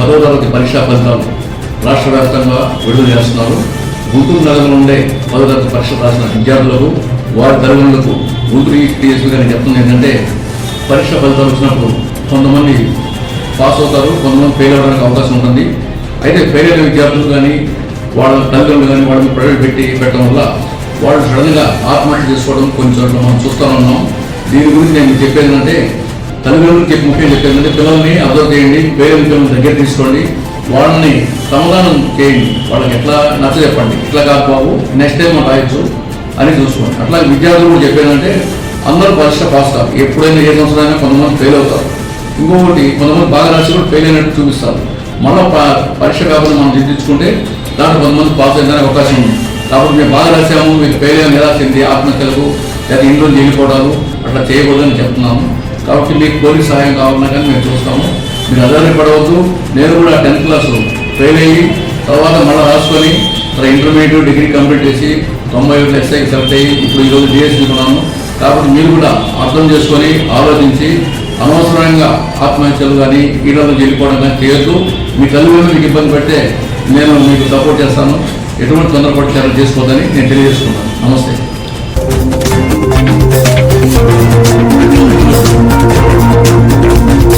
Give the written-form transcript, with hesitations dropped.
10వ తరగతి పరీక్షా ఫలితాలు రాష్ట్ర వ్యాప్తంగా విడుదల చేస్తున్నారు. గుంటూరు నగరంలో ఉండే 10వ తరగతి పరీక్ష రాసిన విద్యార్థులకు వారి తల్లిదండ్రులకు గుంటూరు టీఎస్పీ గారిని చెప్తుంది ఏంటంటే, పరీక్ష ఫలితాలు వచ్చినప్పుడు కొంతమంది పాస్ అవుతారు, కొంతమంది ఫెయిల్ అవ్వడానికి అవకాశం ఉంటుంది. అయితే ఫెయిల్ అయిన విద్యార్థులు కానీ వాళ్ళ తల్లిదండ్రులు కానీ వాళ్ళని ప్రైవేట్ పెట్టడం వల్ల వాళ్ళు సడన్గా ఆత్మహత్య చేసుకోవడం కొన్ని చోట్ల మనం చూస్తూ ఉన్నాం. దీని గురించి నేను చెప్పేది ఏంటంటే, తల్లిదండ్రులకి ముఖ్యంగా చెప్పేది అంటే, పిల్లల్ని అబ్జర్వ్ చేయండి, పేరెంట్ పిల్లల్ని దగ్గర తీసుకోండి, వాళ్ళని సమాధానం చేయండి, వాళ్ళకి ఎట్లా నచ్చ చెప్పండి, ఇట్లా కాదు బాబు నెక్స్ట్ టైం మనం రాయొచ్చు అని చూసుకోండి. అట్లా విద్యార్థులు కూడా చెప్పేదంటే, అందరూ పరీక్ష పాస్ కాదు, ఎప్పుడైనా ఏ సంవత్సరమైనా కొంతమంది ఫెయిల్ అవుతారు. ఇంకొకటి కొంతమంది బాగా రాసి కూడా ఫెయిల్ అయినట్టు చూపిస్తారు. మళ్ళీ పరీక్ష కాకుండా మనం దిద్దించుకుంటే దాంట్లో కొంతమంది పాస్ అయ్యడానికి అవకాశం ఉంది. కాబట్టి మేము బాగా రాసాము, మీకు ఫెయిల్ అయిన ఎలా చెంది ఆత్మహత్యలకు లేదా ఇంట్లో వెళ్ళిపోవడాలు అట్లా చేయకూడదని చెప్తున్నాము. కాబట్టి మీకు పోలీస్ సహాయం కావాలన్నా కానీ మేము చూస్తాము. మీరు ఆధారపడవద్దు. నేను కూడా 10th క్లాస్ ఫెయిల్ అయ్యి తర్వాత మళ్ళీ రాసుకొని ఇంటర్మీడియట్ డిగ్రీ కంప్లీట్ చేసి 91 ఎస్ఐకి సెలెక్ట్ అయ్యి ఇప్పుడు ఈరోజు డిఎస్సీ ఉన్నాను. కాబట్టి మీరు కూడా అర్థం చేసుకొని ఆలోచించి అనవసరంగా ఆత్మహత్యలు కానీ ఈడలు వెళ్ళిపోవడం కానీ చేయొద్దు. మీ తల్లిదండ్రులు మీకు ఇబ్బంది పెడితే నేను మీకు సపోర్ట్ చేస్తాను. ఎటువంటి తొందరపాటు చర్యలు చేసుకోవద్దని నేను తెలియజేసుకున్నాను. నమస్తే.